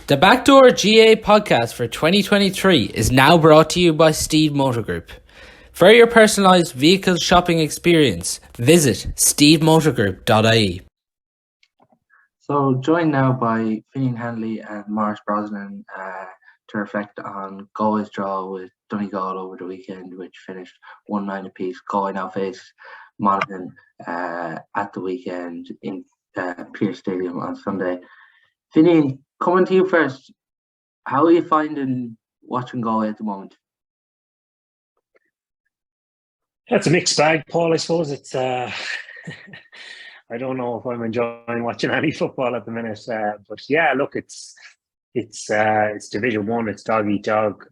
The Backdoor GAA Podcast for 2023 is now brought to you by Steede Motor Group. For your personalised vehicle shopping experience, visit steedemotorgroup.ie. So joined now by Finian, Hanley and Maurice Brosnan to reflect on Galway's draw with Donegal over the weekend, which finished 1-9 apiece. Galway now face Monaghan at the weekend in Pearse Stadium on Sunday. Finian, coming to you first, how are you finding watching Galway at the moment? It's a mixed bag, Paul. I suppose it's. I don't know if I'm enjoying watching any football at the minute, but yeah, look, it's Division 1. It's dog eat dog.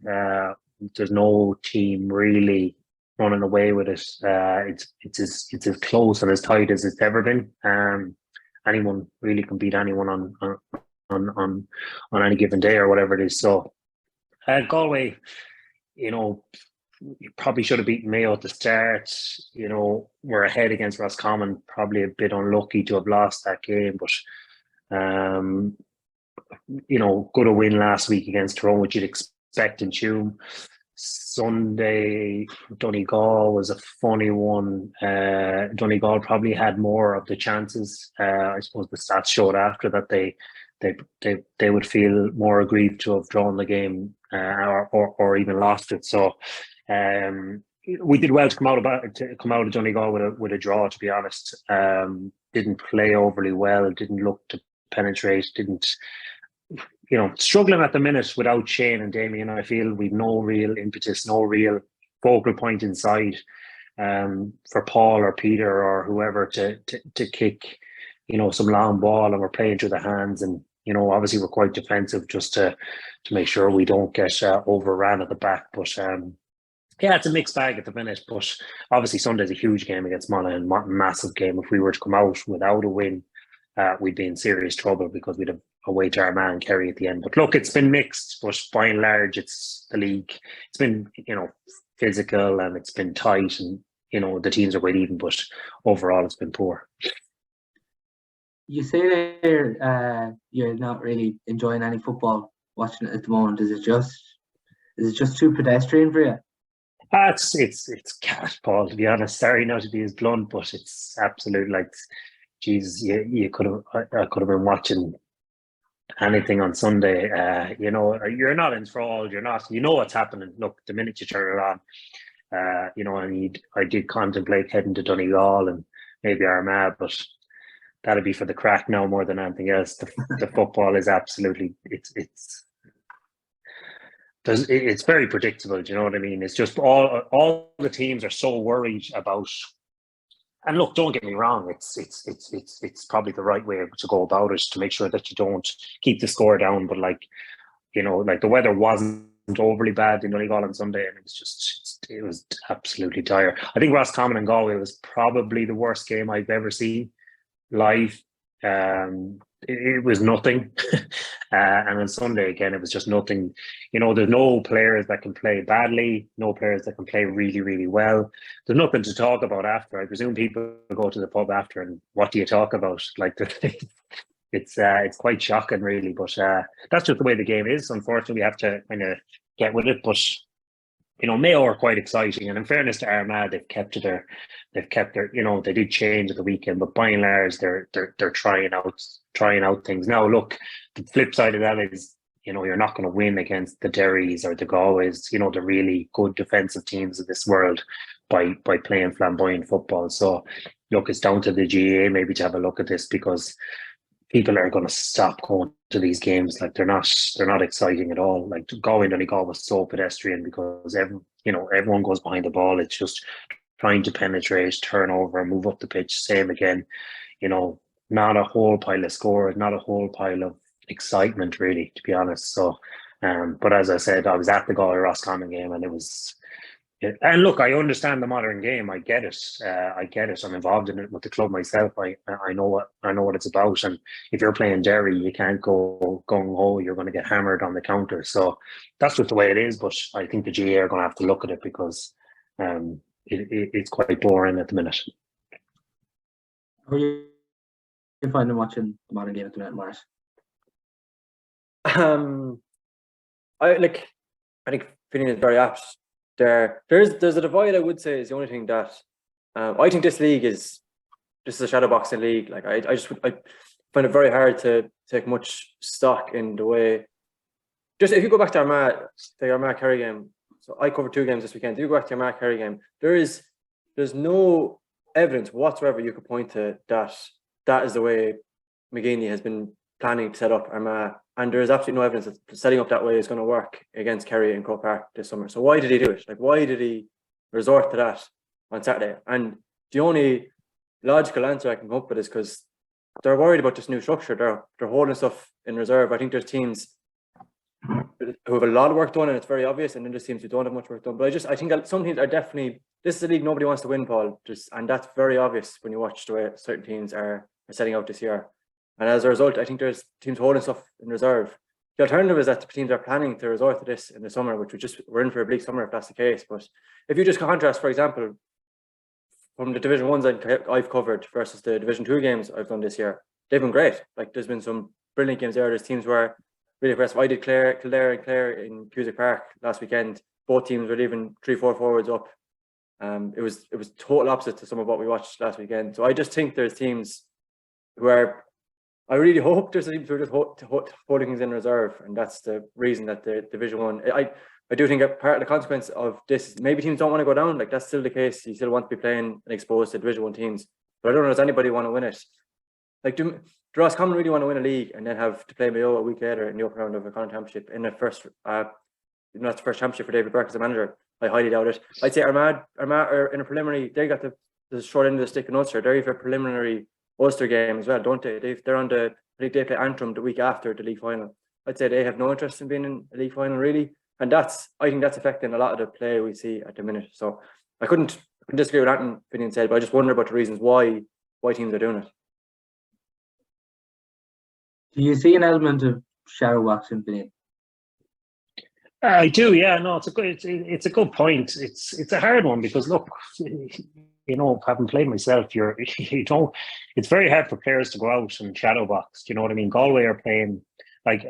There's no team really running away with it. It's as close and as tight as it's ever been. Anyone really can beat anyone on any given day or whatever it is. So Galway, you probably should have beaten Mayo at the start. We're ahead against Roscommon, probably a bit unlucky to have lost that game, but good a win last week against Tyrone, which you'd expect in Tuam. Sunday, Donegal was a funny one. Donegal probably had more of the chances. I suppose the stats showed after that they would feel more aggrieved to have drawn the game or even lost it. So we did well to come out of Donegal with a draw. To be honest, didn't play overly well. Didn't look to penetrate. Didn't. Struggling at the minute without Shane and Damien. I feel we've no real impetus, no real focal point inside for Paul or Peter or whoever to kick, some long ball, and we're playing through the hands. And obviously we're quite defensive just to make sure we don't get overran at the back. But yeah, it's a mixed bag at the minute. But obviously Sunday's a huge game against Monaghan, massive game. If we were to come out without a win, we'd be in serious trouble because we'd have away to Armagh and Kerry at the end. But look, it's been mixed, but by and large, it's the league. It's been, physical and it's been tight, and the teams are quite even. But overall, it's been poor. You say there you're not really enjoying any football watching it at the moment. Is it just too pedestrian for you? It's cat, Paul. To be honest, sorry not to be as blunt, but it's absolute Jesus, you could have. I could have been watching anything on Sunday. You're not enthralled. You're not. You know what's happening. Look, the minute you turn it on, I did contemplate heading to Donegal and maybe Armagh, but that'd be for the crack now more than anything else. The football is absolutely. It's very predictable. Do you know what I mean? It's just all the teams are so worried about. And look, don't get me wrong. It's probably the right way to go about it to make sure that you don't keep the score down. But the weather wasn't overly bad in Donegal on Sunday, and it was absolutely dire. I think Roscommon and Galway was probably the worst game I've ever seen live. It was nothing, and on Sunday again, it was just nothing. There's no players that can play badly, no players that can play really, really well. There's nothing to talk about after. I presume people go to the pub after, and what do you talk about? It's quite shocking, really. But that's just the way the game is. Unfortunately, we have to kind of get with it. But Mayo are quite exciting, and in fairness to Armagh, they've kept their. They did change at the weekend, but by and large, they're trying out things. Now, look, the flip side of that is, you're not going to win against the Derrys or the Galways, the really good defensive teams of this world by playing flamboyant football. So, look, it's down to the GAA maybe to have a look at this, because people are going to stop going to these games. They're not exciting at all. Galway and Donegal was so pedestrian because everyone goes behind the ball. It's just trying to penetrate, turn over, move up the pitch. Same again. Not a whole pile of scores, not a whole pile of excitement, really, to be honest. So, but as I said, I was at the Galway Roscommon game, and it was. And look, I understand the modern game. I get it. I'm involved in it with the club myself. I know what it's about. And if you're playing Derry, you can't go gung ho. You're going to get hammered on the counter. So that's just the way it is. But I think the GAA are going to have to look at it, because it's quite boring at the minute. How are you finding watching the modern game at the minute, Maurice? I think Finian is very apt. There's a divide, I would say, is the only thing that I think this is a shadow boxing league. Like I find it very hard to take much stock in the way. Just if you go back to the Armagh Kerry game, so I covered 2 games this weekend. If you go back to the Armagh Kerry game, there's no evidence whatsoever you could point to that is the way McGeeney has been planning to set up Armagh, and there is absolutely no evidence that setting up that way is going to work against Kerry in Croke Park this summer. So why did he do it? Like, why did he resort to that on Saturday? And the only logical answer I can come up with is because they're worried about this new structure. They're holding stuff in reserve. I think there's teams who have a lot of work done, and it's very obvious, and then there's teams who don't have much work done. But I think that some teams are definitely. This is a league nobody wants to win, Paul. And that's very obvious when you watch the way certain teams are setting out this year. And as a result, I think there's teams holding stuff in reserve. The alternative is that the teams are planning to resort to this in the summer, which we're in for a bleak summer if that's the case. But if you just contrast, for example, from the Division 1s I've covered versus the Division 2 games I've done this year, they've been great. Like, there's been some brilliant games there. There's teams where really impressive. I did Clare in Cusack Park last weekend. Both teams were leaving 3-4 forwards up. It was total opposite to some of what we watched last weekend. So I just think there's teams who are. I really hope there's teams who are just holding things in reserve, and that's the reason that the Division 1. I do think a part of the consequence of this, maybe teams don't want to go down. Like, that's still the case. You still want to be playing and exposed to Division 1 teams, but I don't know does anybody want to win it. Like, do Roscommon really want to win a league and then have to play Mayo a week later in the open round of a Connacht Championship in the first? That's the first championship for David Burke as a manager. I highly doubt it. I'd say Armagh are in a preliminary. They got the short end of the stick in Ulster. They're even a preliminary Ulster game as well, don't they? They're on I think they play Antrim the week after the league final. I'd say they have no interest in being in a league final, really, and I think that's affecting a lot of the play we see at the minute. So I couldn't disagree with that Finian said, but I just wonder about the reasons why teams are doing it. Do you see an element of shadow boxing, Finian? I do, yeah. No, it's a good point. It's a hard one because look, having played myself, it's very hard for players to go out and shadow box. Do you know what I mean? Galway are playing like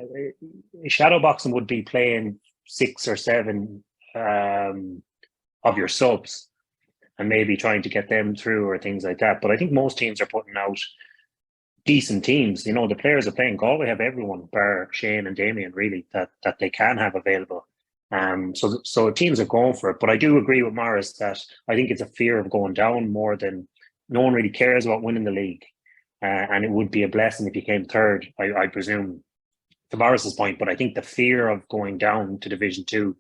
shadow boxing would be playing 6 or 7 of your subs and maybe trying to get them through or things like that. But I think most teams are putting out decent teams. The players are playing. Galway have everyone bar Shane and Damien really that they can have available. So teams are going for it. But I do agree with Maurice that I think it's a fear of going down more than no one really cares about winning the league. And it would be a blessing if you came third, I presume, to Maurice's point. But I think the fear of going down to Division 2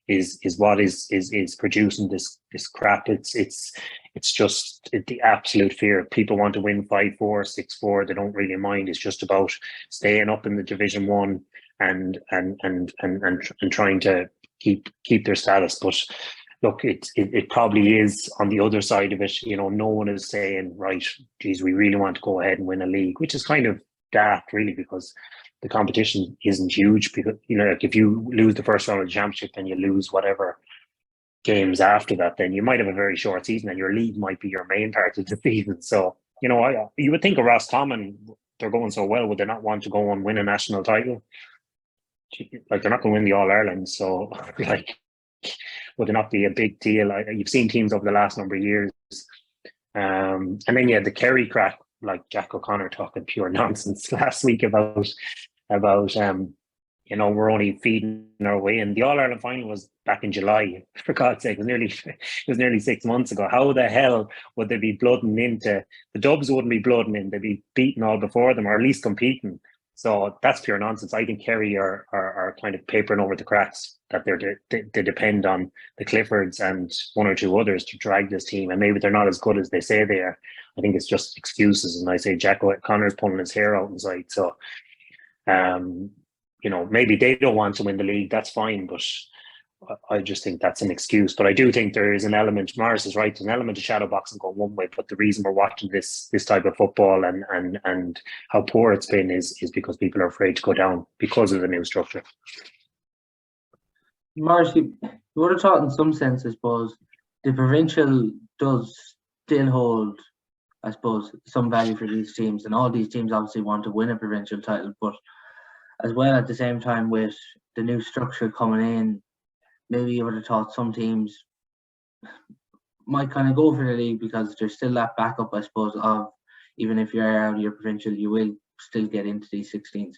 is what is producing this crap. It's just the absolute fear. People want to win 5-4, 6-4. They don't really mind. It's just about staying up in the Division 1 and trying to keep their status. But look, it probably is on the other side of it. No one is saying, right, geez, we really want to go ahead and win a league, which is kind of daft, really, because the competition isn't huge. Because like if you lose the first round of the championship and you lose whatever games after that, then you might have a very short season, and your league might be your main part of the season. So you would think of Roscommon, they're going so well, would they not want to go and win a national title? Like, they're not going to win the All Ireland, so like, would it not be a big deal? You've seen teams over the last number of years, and then you had the Kerry crack, like Jack O'Connor talking pure nonsense last week about we're only feeding our way in. The All Ireland final was back in July. For God's sake, it was nearly 6 months ago. How the hell would they be blooding into the Dubs? Wouldn't be blooding in. They'd be beating all before them, or at least competing. So that's pure nonsense. I think Kerry are kind of papering over the cracks, that they depend on the Cliffords and one or two others to drag this team, and maybe they're not as good as they say they are. I think it's just excuses, and I say Jack O'Connor's pulling his hair out inside. So, maybe they don't want to win the league. That's fine, but I just think that's an excuse. But I do think there is an element. Maurice is right. There's an element of shadow boxing going one way, but the reason we're watching this type of football and how poor it's been is because people are afraid to go down because of the new structure. Maurice, you would have thought in some sense, I suppose, the provincial does still hold, I suppose, some value for these teams, and all these teams obviously want to win a provincial title. But as well, at the same time, with the new structure coming in, maybe you would have thought some teams might kind of go for the league because there's still that backup, I suppose, of even if you're out of your provincial, you will still get into these 16s.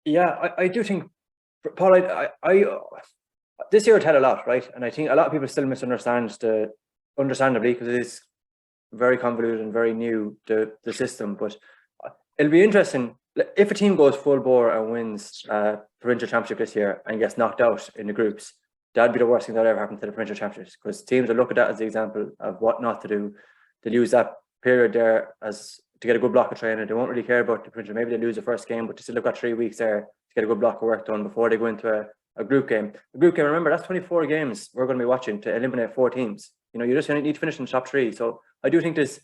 Yeah, I do think, Paul, I this year it had a lot, right? And I think a lot of people still misunderstand understandably, because it is very convoluted and very new, the system. But it'll be interesting if a team goes full bore and wins provincial championship this year and gets knocked out in the groups. That'd be the worst thing that ever happened to the provincial championships, because teams will look at that as the example of what not to do. They'll use that period there as to get a good block of training. They won't really care about the provincial. Maybe they lose the first game, but they still have got 3 weeks there to get a good block of work done before they go into a group game. A group game, remember, that's 24 games we're going to be watching to eliminate 4 teams. You know, you just need to finish in the top 3. So I do think there's,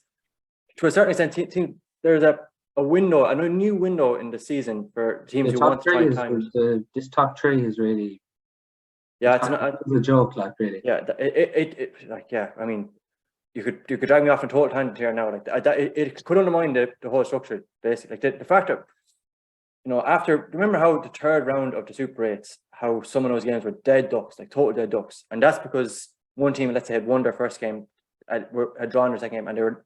to a certain extent, there's a window, a new window in the season for teams who want to find time. This top 3 is really, yeah, it's a joke, like, really. Yeah, it like, yeah, I mean, you could drag me off in total tangent here now. Like it could undermine the whole structure, basically. Like the fact that, you know, remember how the 3rd round of the Super 8s, how some of those games were dead ducks, like total dead ducks, and that's because one team, let's say, had won their first game, had drawn their second game, and they were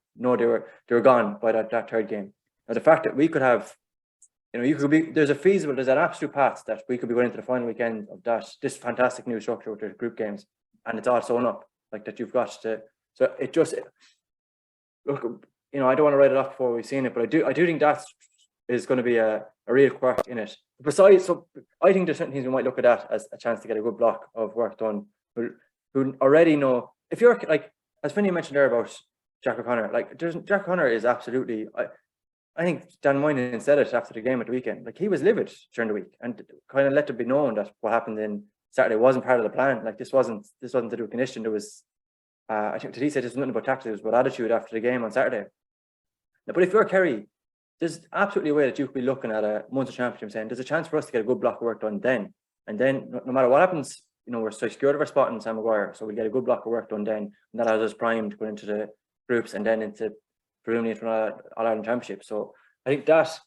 gone by that 3rd game. Now the fact that we could have, you know, there's an absolute path that we could be going into the final weekend of this fantastic new structure with the group games, and it's all sewn up like that. You've got to. So it just, look, you know, I don't want to write it off before we've seen it, but I do think that is going to be a real quirk in it. Besides, so I think there's certain things we might look at that as a chance to get a good block of work done. Who already know, if you're like, as Finian mentioned there about Jack O'Connor, like Jack O'Connor is absolutely, I think Dan Moynihan said it after the game at the weekend, like he was livid during the week and kind of let it be known that what happened in Saturday wasn't part of the plan. Like this wasn't to do with condition. There was, I think he said this was nothing about tactics, it was about attitude after the game on Saturday. But if you're Kerry, there's absolutely a way that you could be looking at a Munster Championship saying there's a chance for us to get a good block of work done then. And then no matter what happens, you know, we're so secured of our spot in Sam Maguire, so we get a good block of work done then. And that has us primed going into the groups and then into presumably into an All-Ireland Championship. So I think that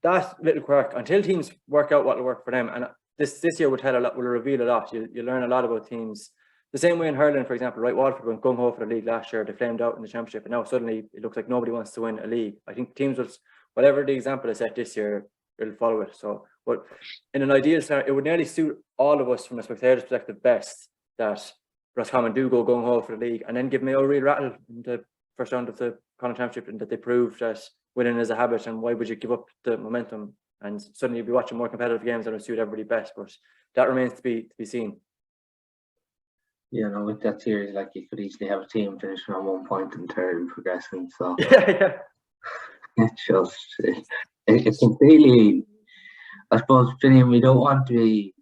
that little quirk, until teams work out what will work for them, and this year will reveal a lot. You learn a lot about teams. The same way in hurling, for example, right? Waterford went gung ho for the league last year. They flamed out in the championship, and now suddenly it looks like nobody wants to win a league. I think teams will, whatever the example is set this year, it'll follow it. So, but in an ideal scenario, it would nearly suit all of us from a spectator's perspective best that Roscommon do go gung ho for the league, and then give Mayo a real rattle in the first round of the Connacht Championship, and that they prove that winning is a habit. And why would you give up the momentum? And suddenly you'll be watching more competitive games that will suit everybody best. But that remains to be seen. You know, with that series, like, you could easily have a team finishing on 1 point and 3rd and progressing. So yeah. it's just, it's completely, I suppose, Finian, we don't want to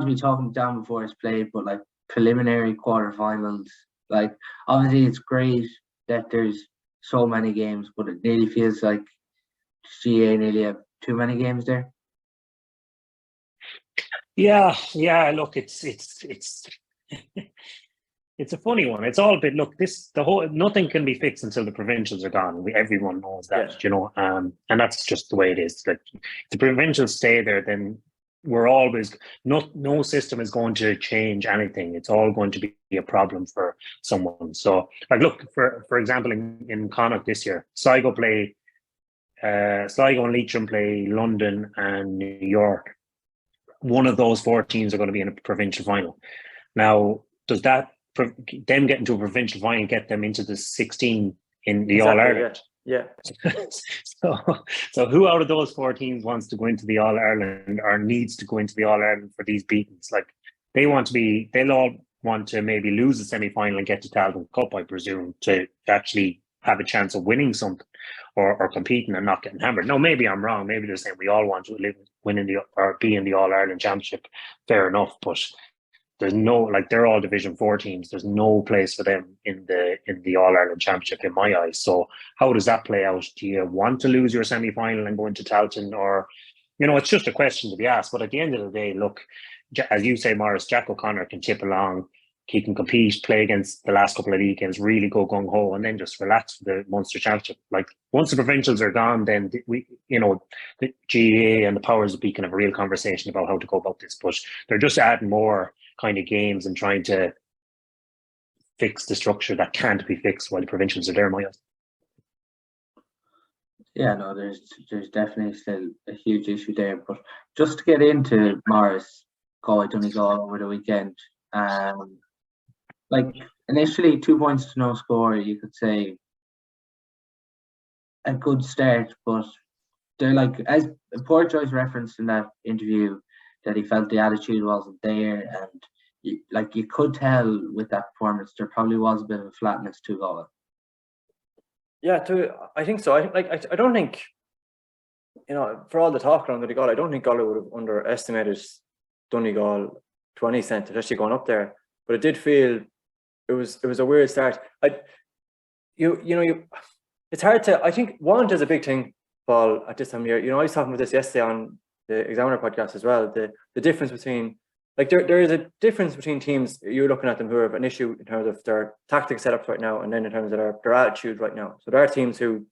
be talking down before it's played, but like preliminary quarterfinals, like obviously it's great that there's so many games, but it nearly feels like GAA nearly have too many games there. Yeah. Look, it's it's a funny one. It's all a bit. Look, nothing can be fixed until the provincials are gone. Everyone knows that, you know, and that's just the way it is. Like, if the provincials stay there, then we're always no system is going to change anything. It's all going to be a problem for someone. So, like, look, for example, in Connacht this year, Sligo and Leitrim play London and New York. One of those 4 teams are going to be in a provincial final. Now, does that them getting to a provincial final get them into the 16 in the All-Ireland? Yeah. So who out of those 4 teams wants to go into the All-Ireland or needs to go into the All-Ireland for these beatings? Like, they'll all want to maybe lose the semi-final and get to Talbot Cup, I presume, to actually have a chance of winning something or competing and not getting hammered. No, maybe I'm wrong. Maybe they're saying we all want to be in the All-Ireland Championship. Fair enough, but there's no, like, they're all Division 4 teams. There's no place for them in the All-Ireland Championship in my eyes. So how does that play out? Do you want to lose your semi-final and go into Talton? Or, you know, it's just a question to be asked. But at the end of the day, look, as you say, Maurice, Jack O'Connor can tip along, he can compete, play against the last couple of league games, really go gung ho, and then just relax for the Munster Championship. Like once the provincials are gone, then the GAA and the powers that be can have a real conversation about how to go about this. But they're just adding more kind of games and trying to fix the structure that can't be fixed while the provincials are there, in my eyes. Yeah, no, there's definitely still a huge issue there. But just to get into Maurice, Galway, Donegal over the weekend, like initially 2 points to no score, you could say a good start, but they're like, as Poor Joyce referenced in that interview, that he felt the attitude wasn't there, and you could tell with that performance there probably was a bit of a flatness to Galway. Yeah, I think so. I don't think, for all the talk around Donegal, I don't think Galway would have underestimated Donegal to any extent, especially going up there. But it did feel it was a weird start. It's hard to. I think want is a big thing, Paul, at this time of year. I was talking about this yesterday on the Examiner podcast as well. The difference between, like, there is a difference between teams. You're looking at them who have an issue in terms of their tactical setups right now, and then in terms of their attitude right now. So there are teams who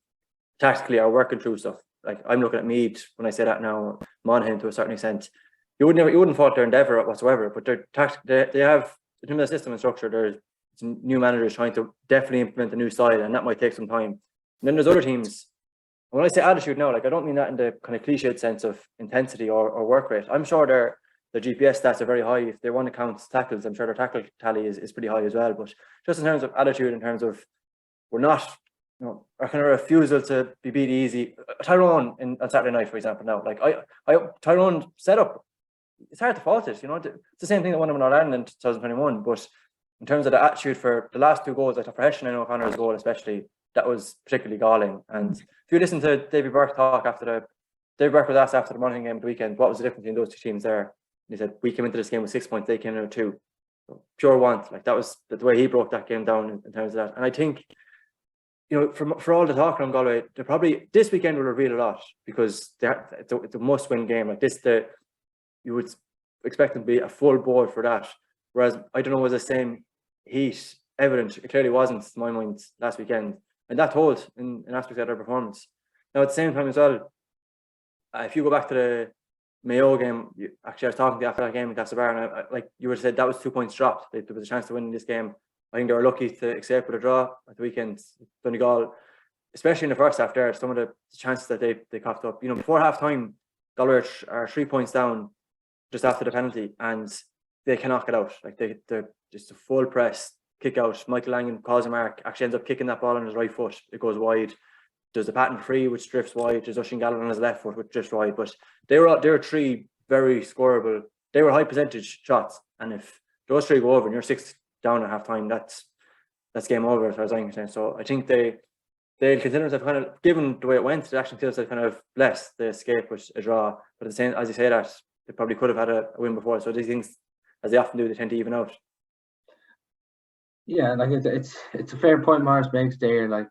tactically are working through stuff. Like, I'm looking at Meath when I say that now, Monaghan to a certain extent. You wouldn't fault their endeavour whatsoever, but they have, in terms of the system and structure, there's new managers trying to definitely implement a new style, and that might take some time. And then there's other teams. When I say attitude now, like, I don't mean that in the kind of cliched sense of intensity or work rate. I'm sure their GPS stats are very high. If they want to count tackles, I'm sure their tackle tally is pretty high as well. But just in terms of attitude, in terms of we're not, our kind of refusal to be beat easy. Tyrone on Saturday night, for example, now, like Tyrone setup, it's hard to fault it. It's the same thing that won them in Ireland in 2021. But in terms of the attitude for the last two goals, like for Hession and O'Connor's goal especially, that was particularly galling. And if you listen to Davy Burke talk Davy Burke was asked after the Monaghan game of the weekend, what was the difference between those two teams there? And he said, we came into this game with 6 points, they came in with 2. So pure want. Like, that was the way he broke that game down in terms of that. And I think, for all the talk around Galway, they probably, this weekend will reveal a lot, because it's a must-win game. Like this, you would expect them to be a full board for that. Whereas, I don't know, was the same heat evident? It clearly wasn't, to my mind, last weekend. And that told in aspects of their performance. Now, at the same time as well, if you go back to the Mayo game, I was talking to you after that game in Castlebar, and you would have said that was 2 points dropped. There was a chance to win this game. I think they were lucky to escape with a draw at the weekend. Donegal, especially in the first half there, some of the chances that they coughed up. Before half time, Galway are 3 points down just after the penalty, and they cannot get out. Like, they're just a full press kick out. Michael Langan calls a mark, actually ends up kicking that ball on his right foot. It goes wide. There's the Patton free, which drifts wide. There's Oisin Gallen on his left foot, which drifts wide. But they were 3 very scoreable. They were high percentage shots, and if those 3 go over and you're 6 down at half time, that's game over as far as I'm concerned. So I think they consider themselves, kind of, given the way it went, they actually consider themselves kind of blessed the escape with a draw. But at the same, as you say that, they probably could have had a win before. So these things, as they often do, they tend to even out. Yeah, like it's a fair point Maurice makes there. Like,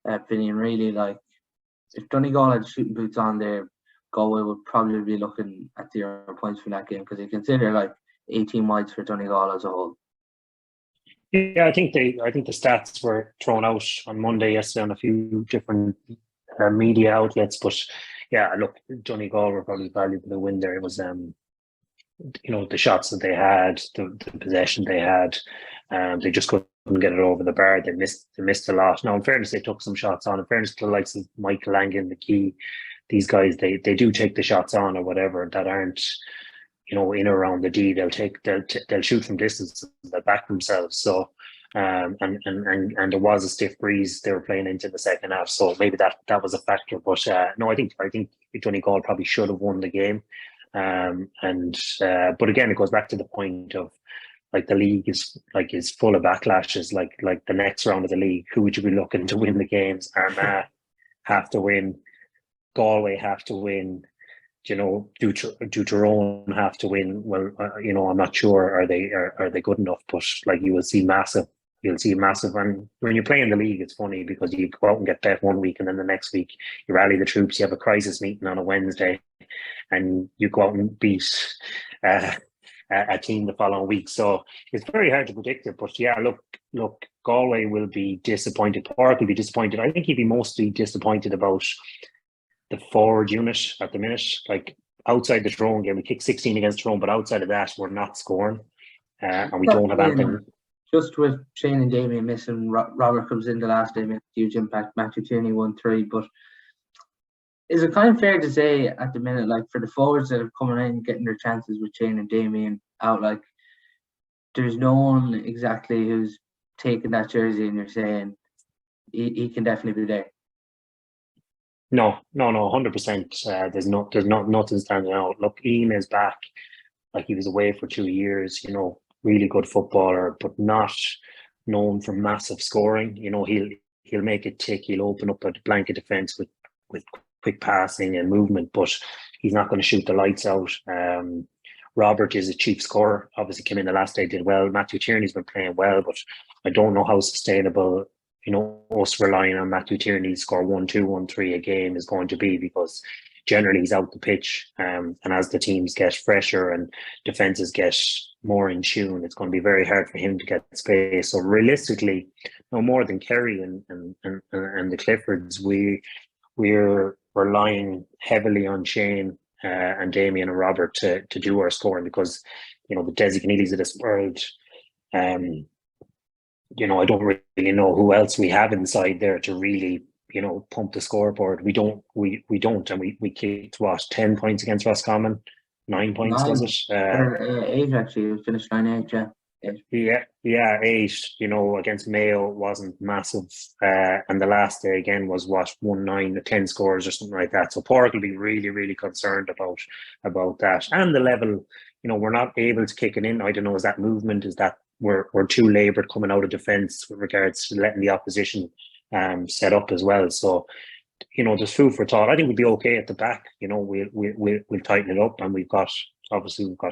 Finian, really, like, if Donegal had shooting boots on there, Galway would probably be looking at 0 points from that game, because you consider like 18 wides for Donegal as a whole. Yeah, I think the stats were thrown out on Monday yesterday on a few different media outlets, but yeah, look, Donegal were probably valuable to win there. It was the shots that they had, the possession they had, they just couldn't get it over the bar. They missed a lot. Now, in fairness, they took some shots on. In fairness to the likes of Michael Langan, McKee, these guys, they do take the shots on or whatever that aren't, in or around the D. They'll shoot from distance. They'll back themselves. So, and there was a stiff breeze they were playing into the second half. So maybe that was a factor. But no, I think Donegal probably should have won the game. But again, it goes back to the point of, like, the league is full of backlashes. Like the next round of the league, who would you be looking to win the games? Armagh have to win, Galway have to win, Tyrone have to win. Well, I'm not sure are they good enough, but like, you'll see massive. And when you're playing the league, it's funny because you go out and get bet one week, and then the next week you rally the troops. You have a crisis meeting on a Wednesday, and you go out and beat a team the following week. So it's very hard to predict it. But yeah, look, Galway will be disappointed. Park will be disappointed. I think he'd be mostly disappointed about the forward unit at the minute. Like outside the Tyrone game, we kicked 16 against Tyrone, but outside of that, we're not scoring. And we don't have anything. Just with Shane and Damien missing, Robert comes in the last day, makes a huge impact. Matthew Tierney 1-3, but is it kind of fair to say at the minute, like for the forwards that are coming in getting their chances with Shane and Damien out, like there's no one exactly who's taking that jersey and you're saying he can definitely be there? No, 100%. There's nothing standing out. Look, Ian is back. Like he was away for 2 years, really good footballer, but not known for massive scoring. He'll make it tick. He'll open up a blanket defence with quick passing and movement, but he's not going to shoot the lights out. Robert is a cheap scorer. Obviously came in the last day, did well. Matthew Tierney's been playing well, but I don't know how sustainable, us relying on Matthew Tierney to score 1-2, 1-3 a game is going to be, because generally he's out the pitch. And as the teams get fresher and defences get more in tune, it's going to be very hard for him to get space. So realistically, no more than Kerry and the Cliffords, we're relying heavily on Shane and Damien and Robert to do our scoring, because the Desi Keneally's of this world, I don't really know who else we have inside there to really pump the scoreboard. We don't, and we kicked 10 points against Roscommon, 9 points, was it? 8 actually. We finished 9-8, yeah. Yeah, 8. Against Mayo wasn't massive, and the last day again was 1-9, 10 scores or something like that. So Park will be really, really concerned about that, and the level. We're not able to kick it in. I don't know, is that movement? Is that we're too laboured coming out of defence with regards to letting the opposition set up as well. So there's food for thought. I think we'll be okay at the back. We'll tighten it up, and we've got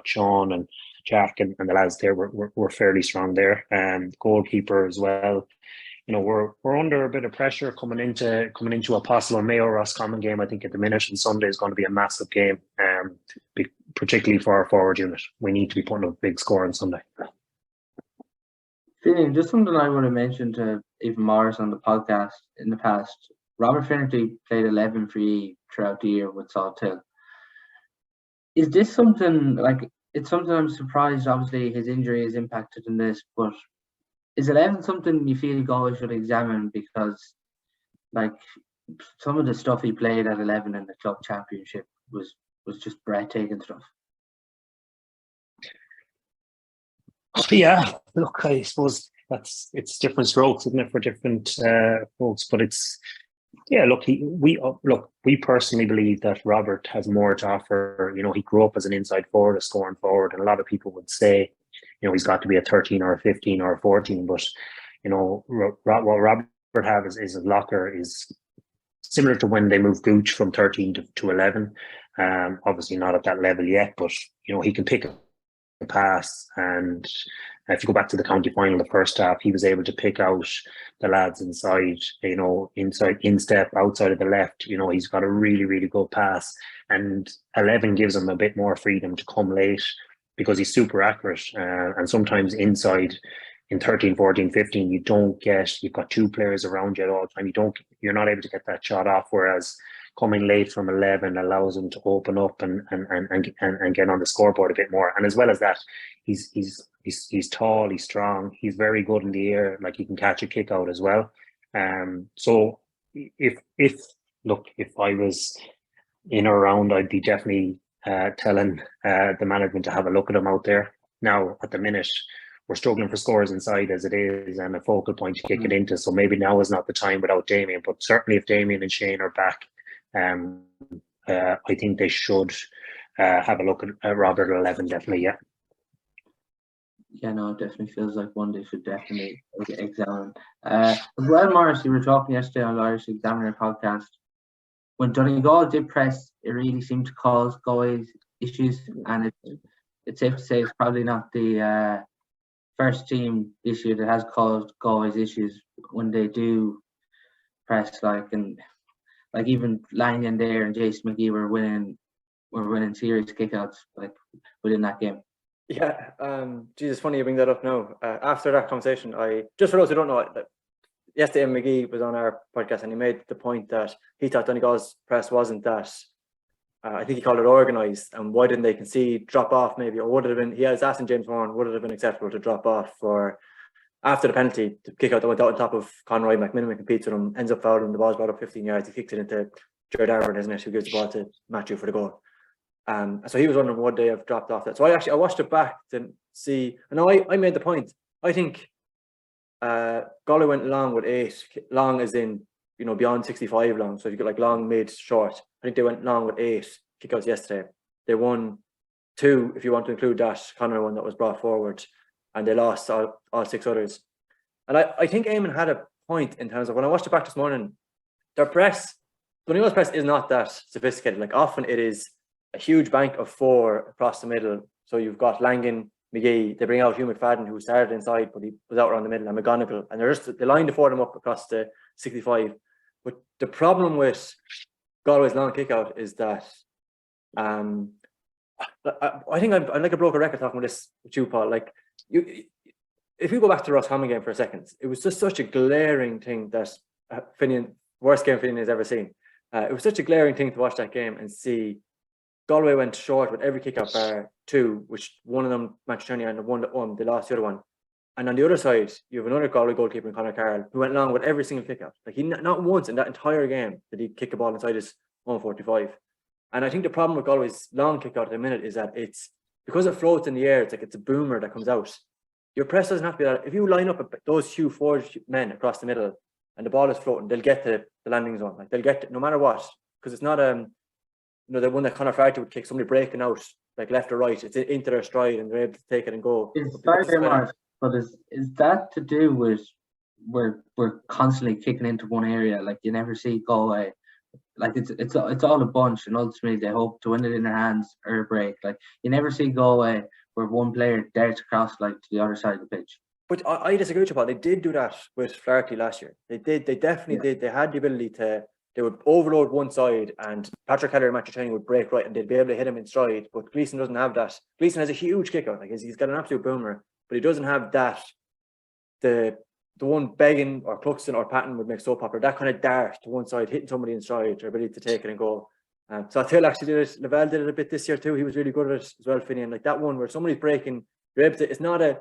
Sean and Jack and the lads there. We're fairly strong there. Goalkeeper as well. We're under a bit of pressure coming into a possible Mayo Roscommon game. I think at the minute, and Sunday is going to be a massive game. Particularly for our forward unit, we need to be putting up a big score on Sunday. Finian, just something I would have mentioned to even Maurice on the podcast in the past. Robert Finnerty played 11 for you throughout the year with Salthill. Is this something, it's something I'm surprised, obviously his injury has impacted in this, but is 11 something you feel Galway should examine? Because some of the stuff he played at 11 in the club championship was just breathtaking stuff. Yeah, look, I suppose it's different strokes, isn't it, for different folks? But we personally believe that Robert has more to offer. He grew up as an inside forward, a scoring forward, and a lot of people would say, he's got to be a 13 or a 15 or a 14. But what Robert has is a locker is similar to when they moved Gooch from 13 to 11. Obviously not at that level yet, but he can pick a pass, and if you go back to the county final, the first half, he was able to pick out the lads inside, inside instep, outside of the left. He's got a really, really good pass, and 11 gives him a bit more freedom to come late because he's super accurate, and sometimes inside in 13, 14, 15, you've got two players around you at all time. You're not able to get that shot off, whereas coming late from 11 allows him to open up and get on the scoreboard a bit more. And as well as that, he's tall, he's strong, he's very good in the air. He can catch a kick out as well. So if I was in or around, I'd be definitely telling the management to have a look at him out there. Now at the minute, we're struggling for scores inside as it is, and a focal point to kick it into. So maybe now is not the time without Damien. But certainly, if Damien and Shane are back, I think they should have a look at Robert at 11. Definitely, yeah. Yeah, no, it definitely feels like one they should definitely examine. As well, Maurice, you were talking yesterday on the Irish Examiner podcast. When Donegal did press, it really seemed to cause Galway's issues, and it's safe to say it's probably not the first team issue that has caused Galway's issues when they do press. Even Lanyon there and Jason McGee were winning serious kickouts within that game. Yeah, Jesus, funny you bring that up now. After that conversation, just for those who don't know, yesterday McGee was on our podcast and he made the point that he thought Donegal's press wasn't that. I think he called it organised, and why didn't they concede, drop off maybe, or would it have been? He was asking James Warren, would it have been acceptable to drop off for after the penalty, the kick out that went out on top of Conroy. McMiniman competes with him, ends up fouling, the ball's brought up 15 yards, he kicks it into Jared Arvin, isn't it, who gives the ball to Matthew for the goal. So he was wondering would they have dropped off that. So I watched it back to see, and I made the point. I think Galway went long with 8, long as in, you know, beyond 65 long. So if you get like long, mid, short, I think they went long with 8 kickouts yesterday. They won 2, if you want to include that Conroy one that was brought forward, and they lost all 6 others. And I think Eamon had a point in terms of, when I watched it back this morning, their press, Donegal's press is not that sophisticated. Like often it is a huge bank of 4 across the middle. So you've got Langan, McGee, they bring out Hugh McFadden, who started inside, but he was out around the middle, and McGonigal, and they lined the 4 of them up across the 65. But the problem with Galway's long kick out is that I think I'm like a broken record talking about this with you, Paul. Like if you go back to the Roscommon game for a second, it was just such a glaring thing that Finian, worst game Finian has ever seen. It was such a glaring thing to watch that game and see Galway went short with every kick out bar 2, which one of them Manchester United and one that won, they lost the other one. And on the other side, you have another Galway goalkeeper in Conor Carroll who went long with every single kick out. Like he not once in that entire game did he kick a ball inside his own 45. And I think the problem with Galway's long kick out at the minute is that it's because it floats in the air, it's like it's a boomer that comes out. Your press doesn't have to be that. If you line up those few 4 men across the middle and the ball is floating, they'll get to the landing zone. Like they'll get to, no matter what, because it's not you know, the one that Conor Farty would kick, somebody breaking out like left or right, it's into their stride and they're able to take it and go. But is that to do with we're constantly kicking into one area? Like you never see Galway. Like it's all a bunch, and ultimately they hope to win it in their hands or a break. Like you never see Galway where one player darts across like to the other side of the pitch. But I disagree with you, Paul. They did do that with Flaherty last year. They definitely did. They had the ability to. They would overload one side, and Patrick Keller and Matthew Cheney would break right, and they'd be able to hit him in stride. But Gleeson doesn't have that. Gleeson has a huge kick out. Like he's got an absolute boomer, but he doesn't have that. The one Beggin or Cluxton or Patton would make so popular, that kind of dart to one side, hitting somebody in stride, their ability to take it and go. So I feel actually did it. Lavelle did it a bit this year too. He was really good at it as well, Finian. Like that one where somebody's breaking, you're able to. It's not a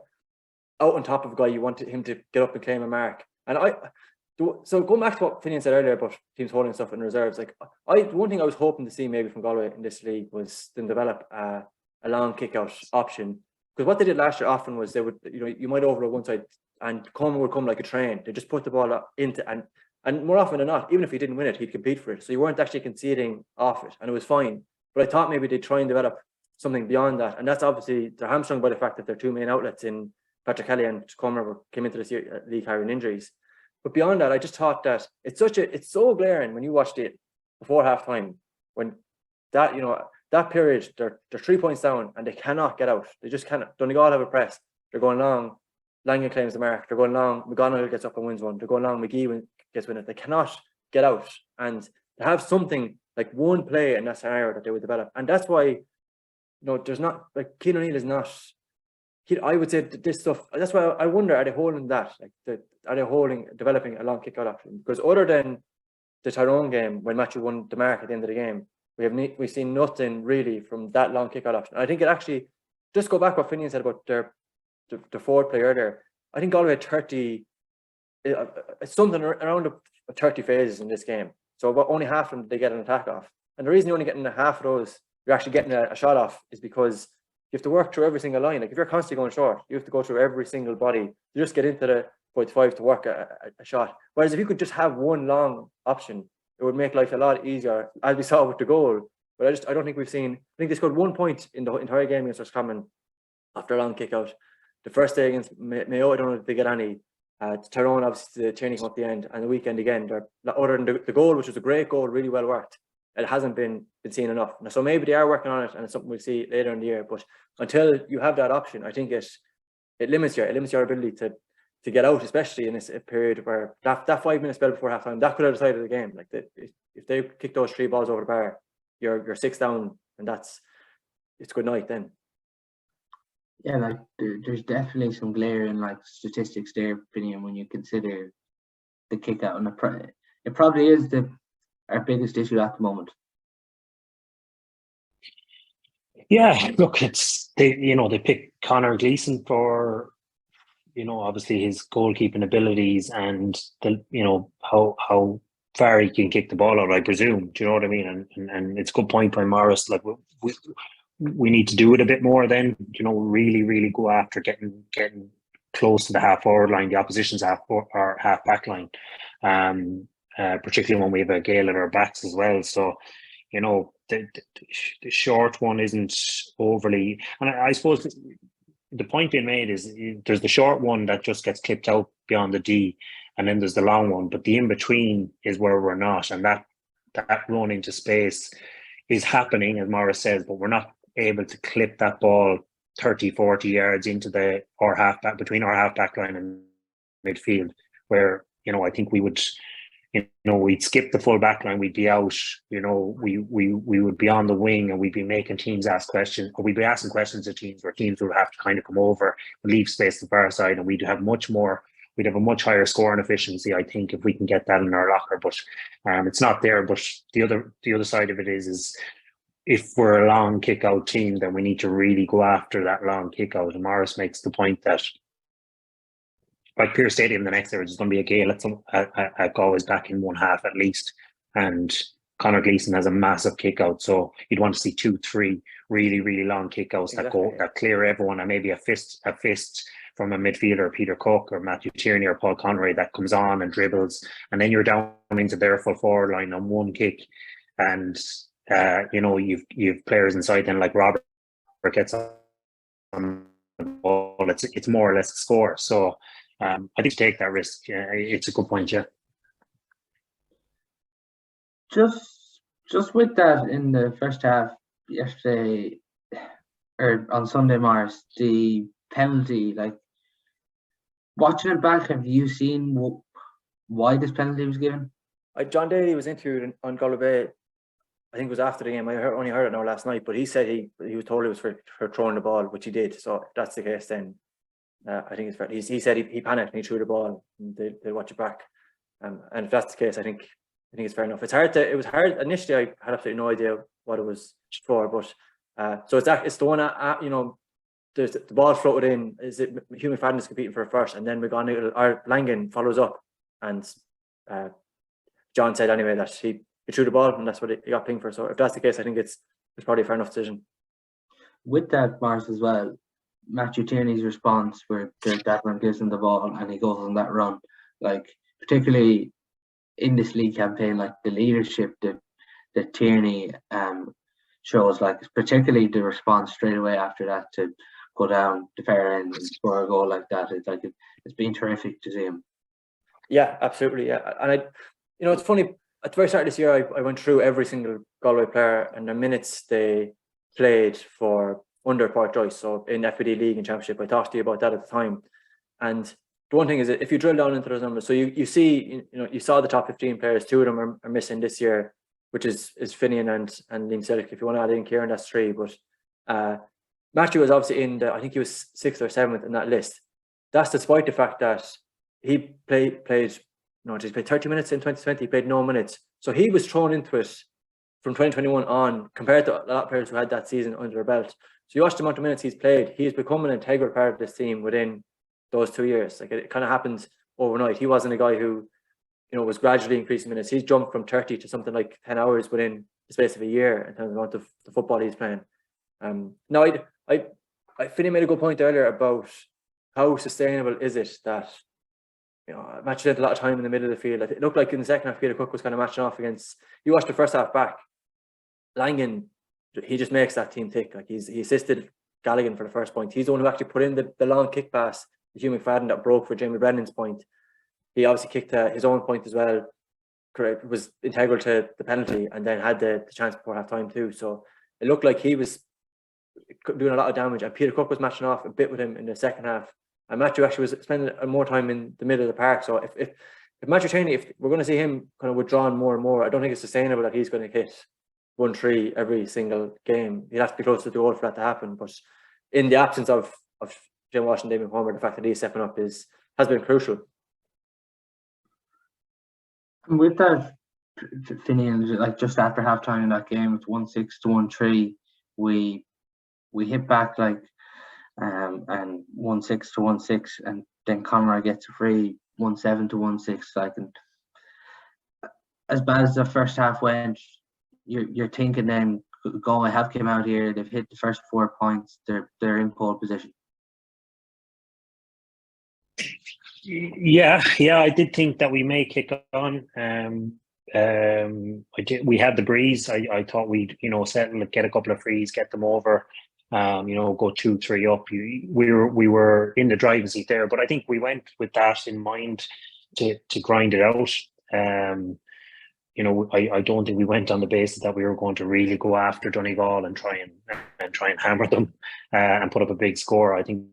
out on top of a guy. You want him to get up and claim a mark. And so going back to what Finian said earlier about teams holding stuff in reserves, like one thing I was hoping to see maybe from Galway in this league was to develop a long kick out option, because what they did last year often was they would, you know, you might overload one side and Coleman would come like a train. They just put the ball into and more often than not, even if he didn't win it, he'd compete for it. So you weren't actually conceding off it, and it was fine. But I thought maybe they'd try and develop something beyond that, and that's obviously they're hamstrung by the fact that their 2 main outlets in Patrick Kelly and Coleman came into this league carrying injuries. But beyond that, I just thought that it's so glaring when you watched it before half time, when that, you know, that period they're 3 points down and they cannot get out. They just cannot. Donegal have a press. They're going long. Langan claims the mark. They're going long. McGonigal gets up and wins one. They're going long. McGee gets win it. They cannot get out, and they have something like one play in that scenario that they would develop, and that's why, you know, there's not like Keane O'Neill is not. I would say that this stuff. That's why I wonder, are they holding that? Like, are they developing a long kick out option? Because other than the Tyrone game when Matthew won the mark at the end of the game, we've seen nothing really from that long kick out option. I think it actually, just go back what Finian said about the forward player there. I think Galway had 30, it's something around 30 phases in this game. So only half of them they get an attack off. And the reason you're only getting a half of those, you're actually getting a shot off, is because you have to work through every single line. Like if you're constantly going short, you have to go through every single body to just get into the 45 to work a shot. Whereas if you could just have one long option, it would make life a lot easier, as we saw with the goal. But I don't think we've seen. I think they scored 1 point in the entire game against Roscommon after a long kick out. The first day against Mayo, I don't know if they get any. Tyrone, obviously, the Tierney come up the end, and the weekend again. Other than the goal, which was a great goal, really well worked, it hasn't been seen enough. So maybe they are working on it, and it's something we'll see later in the year. But until you have that option, I think it limits your ability to get out, especially in this period where that 5 minute spell before halftime, that could have decided the game. Like if they kick those 3 balls over the bar, you're 6 down, and it's good night then. Yeah, like there's definitely some glaring like statistics there, Finian, when you consider the kick out, and it probably is our biggest issue at the moment. Yeah, look, they picked Connor Gleeson for, obviously his goalkeeping abilities and how far he can kick the ball out, I presume. Do you know what I mean? And it's a good point by Maurice. Like we need to do it a bit more then, really, really go after getting close to the half forward line, the opposition's half back line. Particularly when we have a Gale at our backs as well. So, the short one isn't overly, and I suppose the point being made is there's the short one that just gets clipped out beyond the D, and then there's the long one, but the in between is where we're not, and that run into space is happening, as Maurice says, but we're not able to clip that ball 30, 40 yards into between our half back line and midfield, where I think we would. We'd skip the full back line, we'd be out, we would be on the wing, and we'd be making teams ask questions, or we'd be asking questions to teams where teams would have to kind of come over and leave space to the far side, and we'd have a much higher scoring efficiency, I think, if we can get that in our locker. But it's not there. But the other side of it is if we're a long kick out team, then we need to really go after that long kick out. And Maurice makes the point that, like Pearse Stadium, the next there is going to be a Gale at Galway's back in one half at least, and Conor Gleeson has a massive kick out, so you'd want to see 2-3 really, really long kick outs that clear everyone, and maybe a fist from a midfielder, Peter Cook or Matthew Tierney or Paul Conroy, that comes on and dribbles, and then you're down into their full forward line on one kick, and you've players inside then like Robert gets on the ball, it's more or less a score. So I think take that risk. It's a good point, yeah. Just with that, in the first half yesterday, or on Sunday, Maurice, the penalty, like watching it back, have you seen why this penalty was given? John Daly was interviewed on Galway. I think it was after the game. I only heard it now last night, but he said he was told it was for throwing the ball, which he did. So if that's the case, then I think it's fair. He said he panicked and he threw the ball, and they'll watch it back. And if that's the case, I think it's fair enough. It was hard initially. I had absolutely no idea what it was for, but so it's the one there's the ball floated in. Is it Hugh McFadden is competing for it first, and then Langan follows up, and John said anyway that he threw the ball, and that's what he got pinged for. So if that's the case, I think it's probably a fair enough decision. With that, Maurice, as well, Matthew Tierney's response where Dadman gives him the ball and he goes on that run, like particularly in this league campaign, like the leadership that Tierney shows, like particularly the response straight away after that to go down the far end and score a goal like that. It's like it's been terrific to see him. Yeah, absolutely. Yeah, and it's funny. At the very start of this year, I went through every single Galway player and the minutes they played for under Port Joyce, so in FBD League and Championship. I talked to you about that at the time. And the one thing is that if you drill down into those numbers, so you see, you saw the top 15 players, two of them are missing this year, which is Finian and Liam Selleck. If you want to add in Kieran, that's three. But Matthew was obviously I think he was 6th or 7th in that list. That's despite the fact that he played 30 minutes in 2020, he played no minutes. So he was thrown into it from 2021 on, compared to a lot of players who had that season under their belt. So you watch the amount of minutes he's played, he's become an integral part of this team within those 2 years. Like it kind of happened overnight. He wasn't a guy who, was gradually increasing minutes. He's jumped from 30 to something like 10 hours within the space of a year in terms of the amount of the football he's playing. Now, Finian made a good point earlier about how sustainable is it that Match spent a lot of time in the middle of the field. It looked like in the second half, Peter Cook was kind of matching off against. You watched the first half back. Langan, he just makes that team tick. Like he assisted Galligan for the first point. He's the one who actually put in the long kick pass to Hugh McFadden that broke for Jamie Brennan's point. He obviously kicked his own point as well. Correct, was integral to the penalty, and then had the chance before half time too. So it looked like he was doing a lot of damage, and Peter Cook was matching off a bit with him in the second half. And Matthew actually was spending more time in the middle of the park. So if Matthew Cheney, if we're going to see him kind of withdrawn more and more, I don't think it's sustainable that he's going to hit 1-3 every single game. He'd have to be close to the goal for that to happen. But in the absence of Jim Walsh and Damien Palmer, the fact that he's stepping up has been crucial. And with that, Finian, like just after halftime in that game, it's 1-6 to 1-3. We hit back and 1-6 to 1-6, and then Conroy gets a free 1-7 to 1-6. Like, and as bad as the first half went, you're thinking then Galway have came out here, they've hit the first 4 points, they're in pole position. Yeah, I did think that we may kick on. We had the breeze. I thought we'd, settle, get a couple of frees, get them over, go 2-3 up. We were in the driving seat there, but I think we went with that in mind to grind it out. I don't think we went on the basis that we were going to really go after Donegal and try and hammer them and put up a big score. I think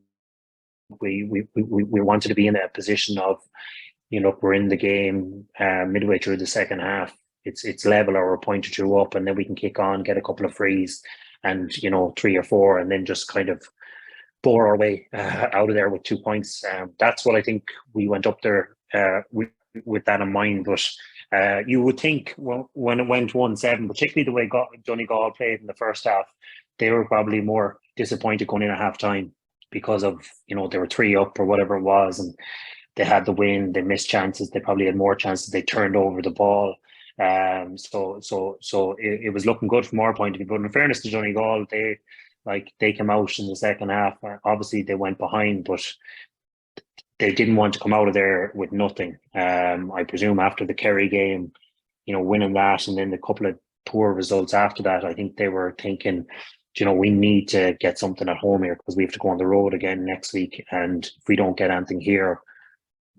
we wanted to be in a position of, we're in the game midway through the second half. It's level or a point or two up, and then we can kick on, get a couple of frees, and 3 or 4, and then just kind of bore our way out of there with 2 points. That's what I think we went up there with that in mind. But you would think when it went 1-7, particularly the way Donegal played in the first half, they were probably more disappointed going in at half time because of, they were 3 up or whatever it was, and they had the win, they missed chances, they probably had more chances, they turned over the ball. So it was looking good from our point of view. But in fairness to Donegal, they came out in the second half. Obviously they went behind, but they didn't want to come out of there with nothing. I presume after the Kerry game, winning that, and then the couple of poor results after that, I think they were thinking, we need to get something at home here because we have to go on the road again next week. And if we don't get anything here,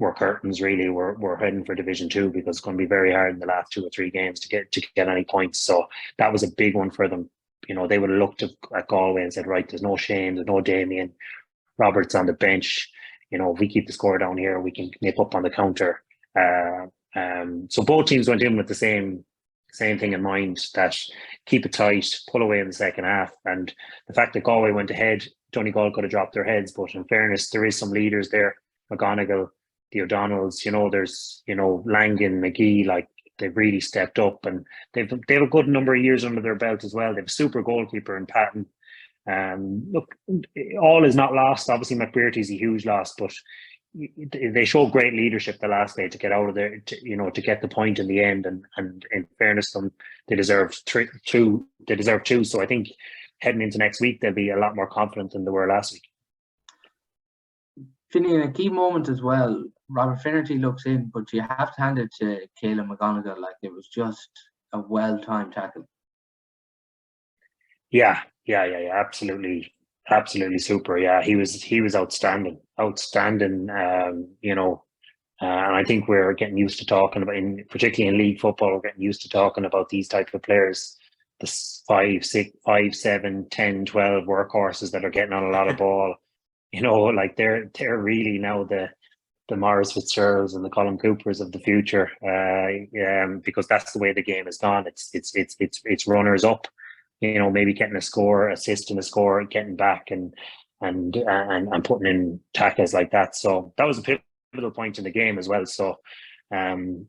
we're curtains, really. We're heading for Division 2 because it's going to be very hard in the last 2 or 3 games to get any points. So that was a big one for them. They would have looked at Galway and said, right, there's no Shane, there's no Damien Roberts on the bench. If we keep the score down here, we can nip up on the counter. So both teams went in with the same thing in mind, that keep it tight, pull away in the second half. And the fact that Galway went ahead, Donegal could have dropped their heads, but in fairness, there is some leaders there. McGonigal, the O'Donnells, there's, Langan, McGee, they've really stepped up, and they've a good number of years under their belt as well. They've a super goalkeeper in Patton. Look, all is not lost. Obviously, McBearty's a huge loss, but they showed great leadership the last day to get out of there, to get the point in the end. And in fairness to them, they deserved 2. They deserve 2. So I think heading into next week, they'll be a lot more confident than they were last week. Finian, a key moment as well. Robert Finnerty looks in, but you have to hand it to Caelan McGonigal. It was just a well-timed tackle. Yeah, absolutely super. Yeah, he was outstanding. And I think we're getting used to talking about, particularly in league football, we're getting used to talking about these type of players, the 5, 6, 5, 7, 10, 12 workhorses that are getting on a lot of ball. They're really now the Maurice Fitzgeralds and the Colin Coopers of the future, because that's the way the game has gone. It's runners up, maybe getting a score, assisting a score, getting back and putting in tackles like that. So that was a pivotal point in the game as well. So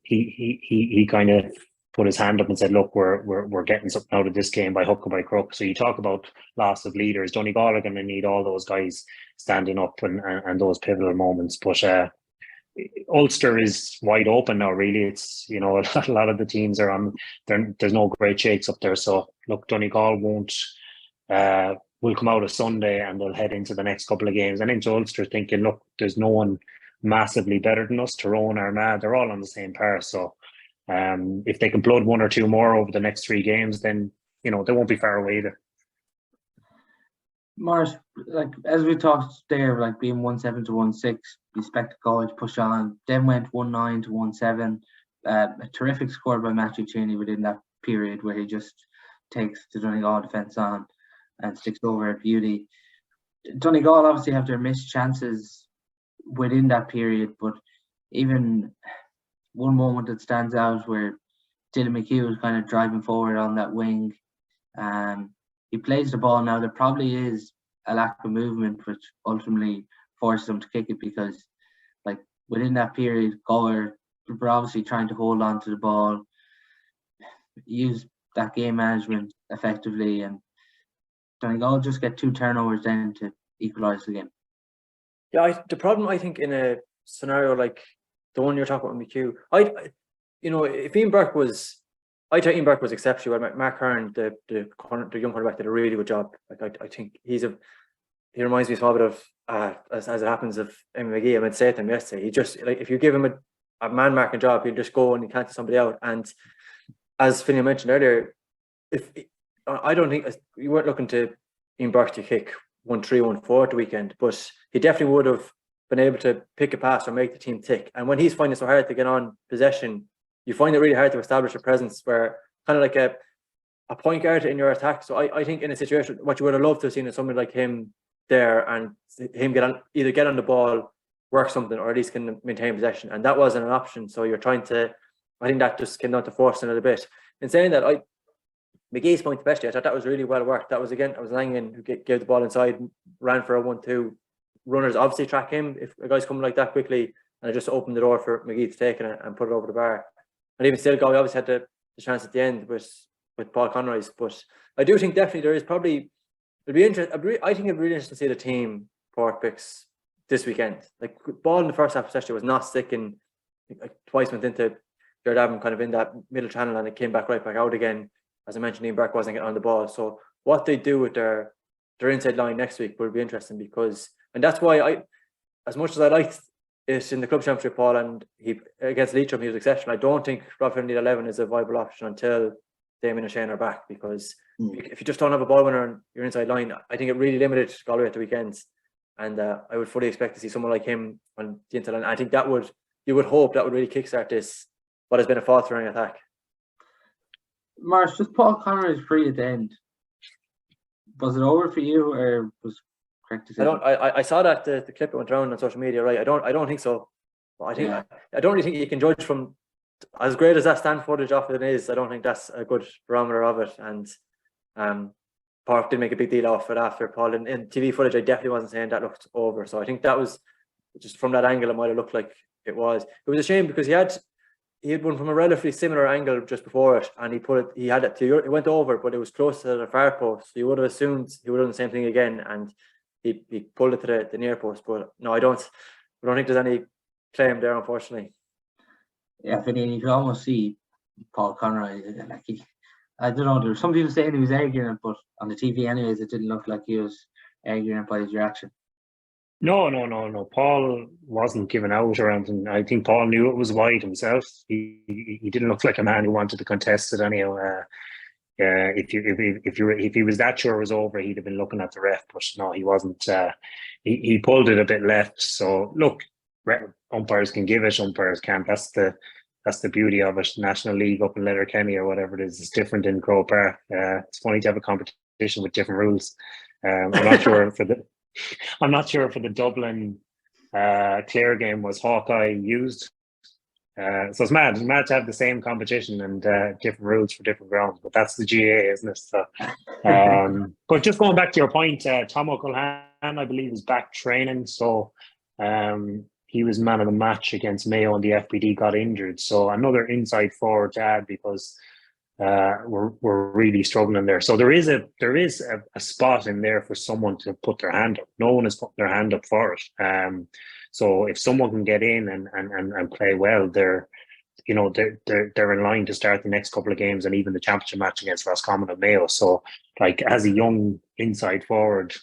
he kind of put his hand up and said, look, we're getting something out of this game by hook or by crook. So you talk about loss of leaders. Donegal are going to need all those guys standing up and those pivotal moments. But Ulster is wide open now, really. It's, a lot of the teams are on, there's no great shakes up there. So look, Donegal will come out of Sunday and they'll head into the next couple of games and into Ulster thinking, look, there's no one massively better than us. Tyrone, Armagh, they're all on the same par. So if they can blood 1 or 2 more over the next 3 games, then, they won't be far away either. Maurice, as we talked there, being 1-7 to 1-6, we expect Galway to push on. Then went 1-9 to 1-7. A terrific score by Matthew Tierney within that period where he just takes the Donegal defence on and sticks over at beauty. Donegal obviously have their missed chances within that period, but even one moment that stands out where Dylan McHugh was kind of driving forward on that wing. He plays the ball now. There probably is a lack of movement, which ultimately forced them to kick it, because like within that period, Galway were obviously trying to hold on to the ball, use that game management effectively, and Donegal just get 2 turnovers then to equalise the game. Yeah, the problem I think in a scenario like the one you're talking about with McHugh, if Ian Burke was, I thought Ian Burke was exceptional. Mark Hearn, the young quarterback, did a really good job. Like I think he reminds me a bit of as it happens of Emmy McGee. I meant to say to him yesterday. He just, like, if you give him a man marking job, he'll just go and he can't get somebody out. And as Finian mentioned earlier, I don't think you weren't looking to Ian Burke to kick 1-3, 1-4 at the weekend, but he definitely would have been able to pick a pass or make the team tick. And when he's finding it so hard to get on possession, you find it really hard to establish a presence where kind of like a point guard in your attack. So I think in a situation, what you would have loved to have seen is someone like him there and him either get on the ball, work something, or at least can maintain possession. And that wasn't an option. So you're trying to, I think that just came down to force a little bit. In saying that, McGee's point especially, I thought that was really well worked. That was Langan who gave the ball inside, ran for a 1-2. Runners obviously track him if a guy's coming like that quickly, and it just opened the door for McGee to take it and put it over the bar. And even still, Galway obviously had the chance at the end with Paul Conroy's. But I do think definitely there is probably, it'll be interesting. I think it'd be really interesting to see the team Port picks this weekend. Like, ball in the first half especially was not sticking. Like, twice went into Jared Avon kind of in that middle channel, and it came back right back out again. As I mentioned, Ian Burke wasn't getting on the ball. So what they do with their inside line next week will be interesting, because, and that's why as much as I liked it in the club championship, Paul, and he against Leitrim, he was exceptional. I don't think Rob Finley 11 is a viable option until Damien and Shane are back, because if you just don't have a ball winner on your inside line, I think it really limited Galway at the weekends. And I would fully expect to see someone like him on the inside line. I think you would hope that would really kickstart this, what has been a faltering attack. Maurice, just Paul Conroy's free at the end. Was it over for you, or was correct to say? I saw that the clip that went around on social media, right? I don't think so. I don't really think you can judge from, as great as that stand footage of it is. I don't think that's a good barometer of it. And Park did make a big deal off it after Paul. In TV footage, I definitely wasn't saying that looked over. So I think that was just from that angle, it might have looked like it was. It was a shame because he had one from a relatively similar angle just before it, and it went over, but it was close to the far post. So you would have assumed he would have done the same thing again, and he pulled it to the near post. But no, I don't think there's any claim there, unfortunately. Yeah, Finian, you could almost see Paul Conroy. Like I don't know. There were some people saying he was arguing it, but on the TV, anyways, it didn't look like he was arguing it by his reaction. No. Paul wasn't giving out or anything. I think Paul knew it was wide himself. He didn't look like a man who wanted to contest it anyhow. If he was that sure it was over, he'd have been looking at the ref. But no, he wasn't. He pulled it a bit left. So look, umpires can give it, umpires can't. That's the beauty of it. National League up in Letterkenny or whatever it is. It's different in Croke Park. It's funny to have a competition with different rules. I'm not sure for the Dublin Clare game was Hawkeye used. So it's mad to have the same competition and different rules for different grounds, but that's the GAA, isn't it? So, but just going back to your point, Tom O'Callaghan, I believe, is back training. So he was man of the match against Mayo, and the FPD got injured. So another inside forward to add, because we're really struggling there. So there is a spot in there for someone to put their hand up. No one has put their hand up for it. So if someone can get in and play well, they're in line to start the next couple of games and even the championship match against Roscommon and Mayo. So like, as a young inside forward,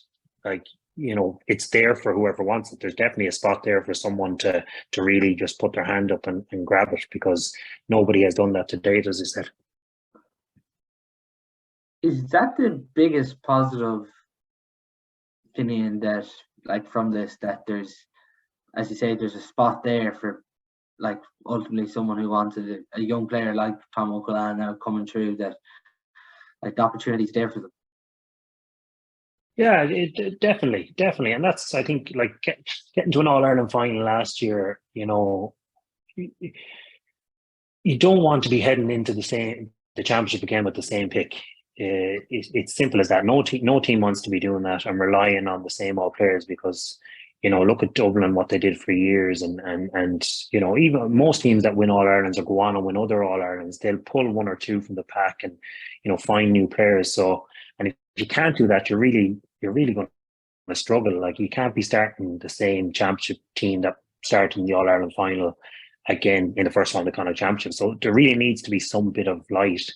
like, it's there for whoever wants it. There's definitely a spot there for someone to really just put their hand up and grab it, because nobody has done that to date, as I said. Is that the biggest positive opinion that, like, from this, that there's, as you say, there's a spot there for, like, ultimately someone who wanted a young player like Tom O'Callaghan now coming through, that, like, the opportunity's there for them? Yeah, it definitely, and that's, I think, like, getting to an All-Ireland final last year. You don't want to be heading into the championship again with the same pick. it's simple as that. No team wants to be doing that and relying on the same old players, because look at Dublin, what they did for years, and even most teams that win All Irelands or go on and win other All Irelands, they'll pull one or two from the pack and find new players. So, and if you can't do that, you're really going to struggle. Like, you can't be starting the same championship team that started in the All Ireland final again in the first round of the Connacht Championship. So there really needs to be some bit of light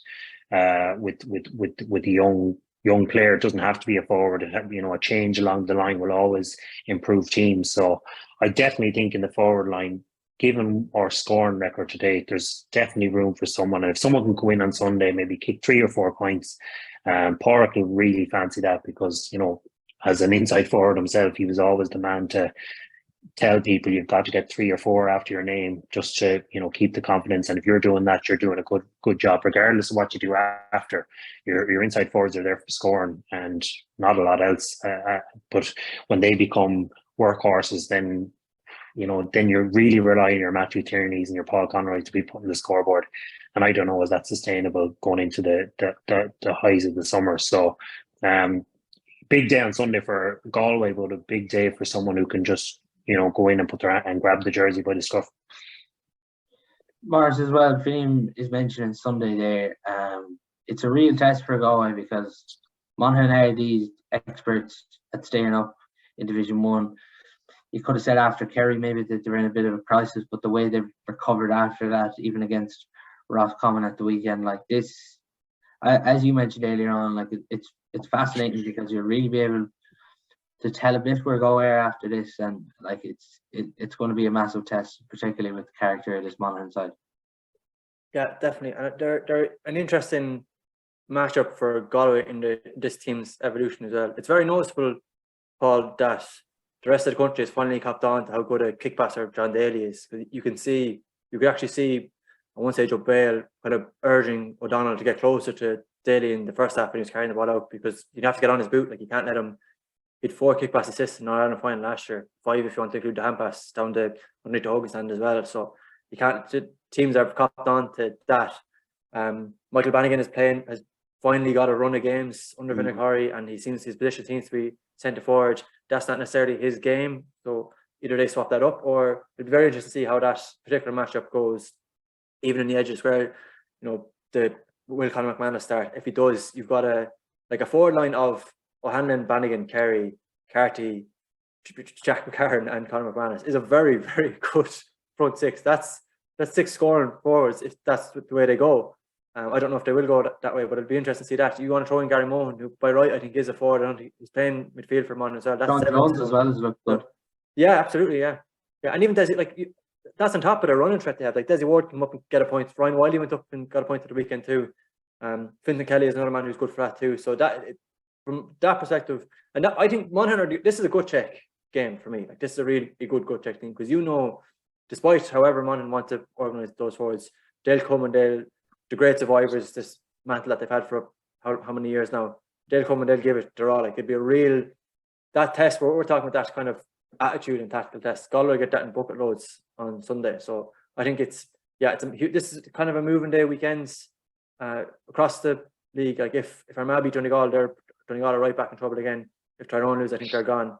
with the young player. It doesn't have to be a forward. A change along the line will always improve teams. So I definitely think in the forward line, given our scoring record today, there's definitely room for someone. And if someone can go in on Sunday, maybe kick 3 or 4 points, Pádraig will really fancy that, because as an inside forward himself, he was always the man to tell people you've got to get 3 or 4 after your name, just to keep the confidence. And if you're doing that, you're doing a good job, regardless of what you do after. Your inside forwards are there for scoring and not a lot else. But when they become workhorses, then you're really relying on your Matthew Tierney's and your Paul Conroy to be putting the scoreboard. And I don't know, is that sustainable going into the highs of the summer? So big day on Sunday for Galway, but a big day for someone who can just go in and put their and grab the jersey by the scruff. Maurice, as well, Finian is mentioning Sunday there. It's a real test for Galway, because Monaghan are these experts at staying up in Division 1. You could have said after Kerry maybe that they're in a bit of a crisis, but the way they've recovered after that, even against Roscommon at the weekend, like this, as you mentioned earlier on, like it's fascinating, because you'll really be able to tell a bit where Galway are after this, and like it's going to be a massive test, particularly with the character of this Monaghan side. Yeah, definitely, and they're an interesting matchup for Galway in this team's evolution as well. It's very noticeable, Paul, that the rest of the country has finally caught on to how good a kickpasser John Daly is. You could actually see, I won't say Joe Bale kind of urging O'Donnell to get closer to Daly in the first half when he was carrying the ball out, because you'd have to get on his boot. Like, you can't let him. He had 4 kickpass assists in All Ireland final last year, 5 if you want to include the hand pass down to underneath the Hogan stand as well. So you can't. Teams have caught on to that. Michael Bannigan has finally got a run of games under Vinagari, and his position seems to be centre forward. That's not necessarily his game, so either they swap that up, or it'd be very interesting to see how that particular matchup goes, even in the edges where the will Conor McManus start. If he does, you've got a forward line of O'Hanlon, Bannigan, Kerry, Carty, Jack McCarran and Conor McManus is a very, very good front 6. That's 6 scoring forwards if that's the way they go. I don't know if they will go that way, but it'd be interesting to see that. You want to throw in Gary Mohan, who by right I think is a forward. I don't think he's playing midfield for Monaghan as well. John Jones as well has looked good. Yeah, absolutely, yeah. And even Desi, that's on top of the running threat they have. Like, Desi Ward came up and get a point. Ryan Wiley went up and got a point at the weekend too. Fintan Kelly is another man who's good for that too. So from that perspective, and I think Monaghan this is a gut check game for me. Like, this is a really good gut check thing, because despite however Monaghan want to organise those forwards, they'll come and the great survivors, this mantle that they've had for how many years now, they'll come and they'll give it their all. Like, it'd be a real, that test where we're talking about, that kind of attitude and tactical test. Galway get that in bucket loads on Sunday. So I think this is kind of a moving day weekends across the league. Like, if Armagh beat Donegal, Donegal are right back in trouble again. If Tyrone lose, I think they're gone.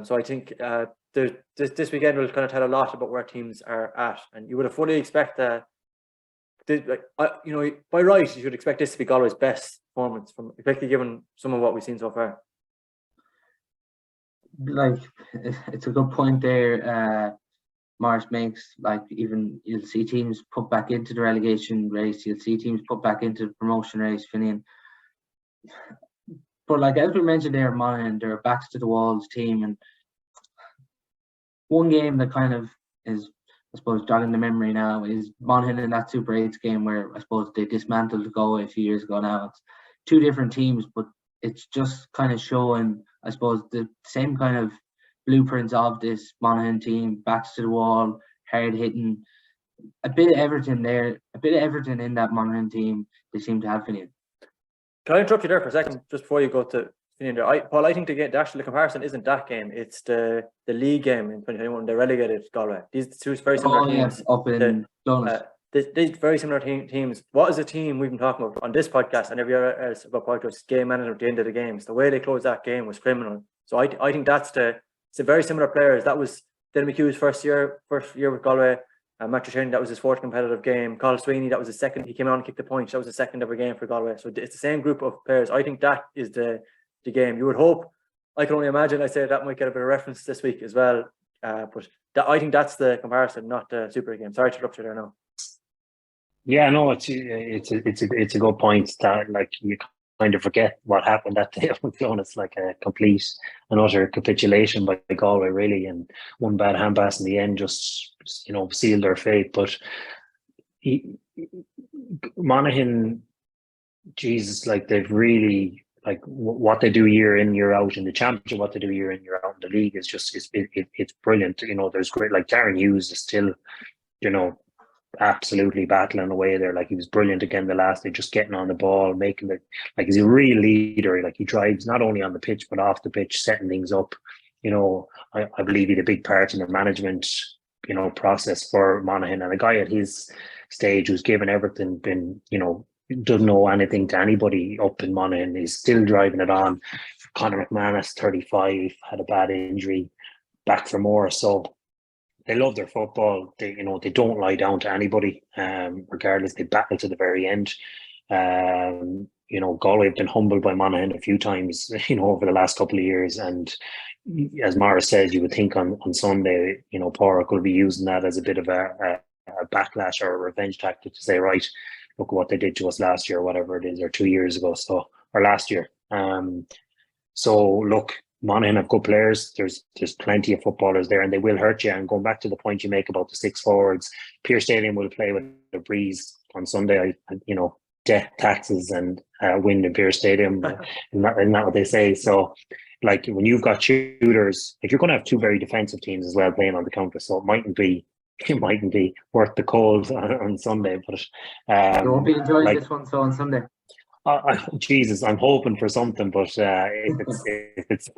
So I think this weekend will kind of tell a lot about where teams are at, and you would have fully expect by right, you should expect this to be Galway's best performance, especially given some of what we've seen so far. Like, it's a good point there. Maurice makes, like, even you'll see teams put back into the relegation race. You'll see teams put back into the promotion race, Finian. But like, as we mentioned there, Monaghan, they're a backs to the walls team, and one game that kind of is, I suppose, jogging the memory now is Monaghan in that Super 8s game where I suppose they dismantled Galway a few years ago now. It's 2 different teams, but it's just kind of showing, I suppose, the same kind of blueprints of this Monaghan team, backs to the wall, hard hitting. A bit of everything there, a bit of everything in that Monaghan team they seem to have, Finian. Can I interrupt you there for a second, just before you go to Finian there? Paul, I think the comparison isn't that game, it's the league game in 2021, they relegated Galway. These two very similar teams. Yes, up in Donegal. these very similar teams. What is a team we've been talking about on this podcast and every other else about podcast? Game management at the end of the games. The way they closed that game was criminal. So I think it's a very similar players. That was Dylan McHugh's first year with Galway. Matt Treshane, that was his fourth competitive game. Carl Sweeney, that was his second. He came out and kicked the point. That was his second ever game for Galway. So it's the same group of players. I think that is the game. You would hope. I can only imagine. I say that might get a bit of reference this week as well. But I think that's the comparison, not the Super game. Sorry to interrupt you there now. Yeah, no, it's a good point that like you kind of forget what happened that day. It's like a complete and utter capitulation by Galway, really, and one bad hand pass in the end just sealed their fate. But Monaghan, Jesus, like they've really like what they do year in year out in the championship, what they do year in year out in the league is just it's brilliant. There's great, like Darren Hughes is still absolutely battling away there. Like he was brilliant again the last day, just getting on the ball, making it like he's a real leader. Like he drives not only on the pitch but off the pitch, setting things up. I believe he had a big part in the management process for Monaghan, and a guy at his stage who's given everything, been doesn't know anything to anybody up in Monaghan. He's still driving it on. Conor McManus, 35, had a bad injury, back for more. So they love their football. They don't lie down to anybody, regardless. They battle to the very end. Galway have been humbled by Monaghan a few times, over the last couple of years. And as Maurice says, you would think on Sunday, Pádraig will be using that as a bit of a backlash or a revenge tactic to say, right, look at what they did to us last year, or whatever it is, or 2 years ago, or last year. So look, Monaghan have good players. There's plenty of footballers there, and they will hurt you. And going back to the point you make about the six forwards, Pearse Stadium will play with a breeze on Sunday. Death, taxes, and wind in Pearse Stadium. Isn't that what they say? So, like when you've got shooters, if you're going to have two very defensive teams as well playing on the counter, so it mightn't be worth the cold on Sunday. But you won't be enjoying this one on Sunday. Jesus, I'm hoping for something, but if it's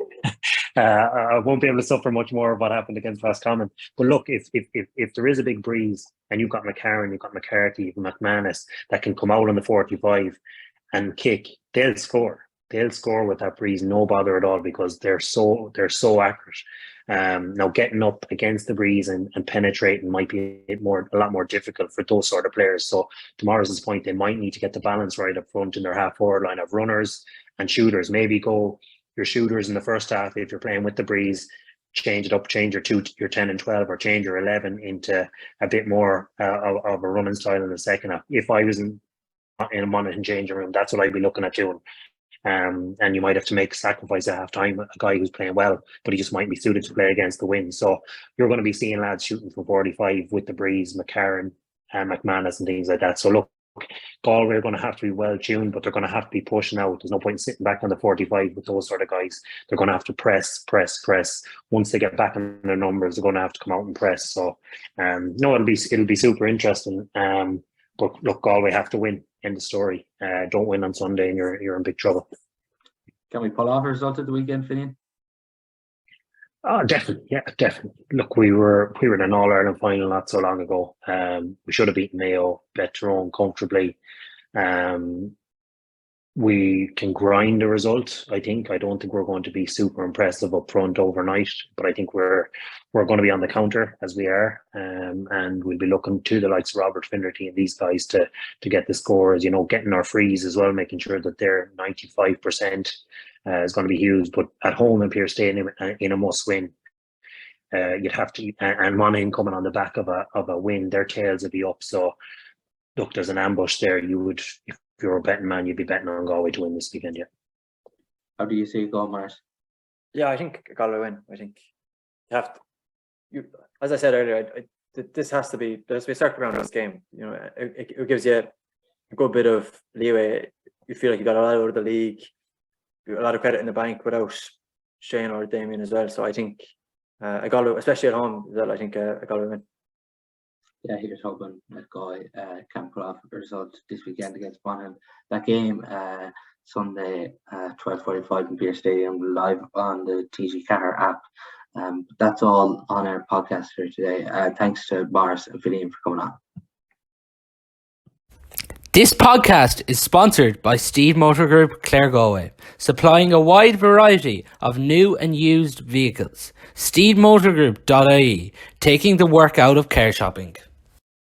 I won't be able to suffer much more of what happened against Roscommon. But look, if there is a big breeze and you've got McCarron, you've got McCarthy, you've got McManus that can come out on the 45 and kick, they'll score. They'll score with that breeze, no bother at all, because they're so accurate. Now getting up against the breeze and penetrating might be a lot more difficult for those sort of players. So to Maurice's point, they might need to get the balance right up front in their half forward line of runners and shooters. Maybe go your shooters in the first half if you're playing with the breeze, change it up, change your 10 and 12 or change your 11 into a bit more of a running style in the second half. If I was in a Monaghan changing room, that's what I'd be looking at doing. And you might have to make a sacrifice at half time, a guy who's playing well, but he just might be suited to play against the wind. So you're going to be seeing lads shooting from 45 with the breeze, McCarron and McManus and things like that. So look, Galway are going to have to be well tuned, but they're going to have to be pushing out. There's no point in sitting back on the 45 with those sort of guys. They're going to have to press. Once they get back on their numbers, they're going to have to come out and press. So no, it'll be super interesting. But look, Galway have to win. End of story. Don't win on Sunday and you're in big trouble. Can we pull off a result of the weekend, Finian? Oh, definitely. Yeah, definitely. Look, we were in an All-Ireland final not so long ago. We should have beaten Mayo, bet Tyrone comfortably. We can grind the result, I think. I don't think we're going to be super impressive up front overnight, but I think we're going to be on the counter as we are, and we'll be looking to the likes of Robert Finnerty and these guys to get the scores, getting our frees as well, making sure that they're 95% is going to be huge. But at home in Pearse Stadium in a must win, you'd have to, and Monaghan coming on the back of a win, their tails would be up. So look, there's an ambush there. You would, if you're a betting man, you'd be betting on Galway to win this weekend. Yeah. How do you see it going, Maurice? Yeah, I think Galway win. I think you have to. As I said earlier, there has to be a circle around this game. It gives you a good bit of leeway. You feel like you got a lot out of the league, a lot of credit in the bank without Shane or Damien as well. So I think a Galway, especially at home, I think a Galway win. Yeah, here's hoping that Galway can pull off a result this weekend against Monaghan. That game Sunday 12:45 in Pearse Stadium, live on the TG Car app. That's all on our podcast for today. Thanks to Maurice and Finian for coming on. This podcast is sponsored by Steede Motor Group, Claregalway, supplying a wide variety of new and used vehicles. steedemotorgroup.ie, taking the work out of car shopping.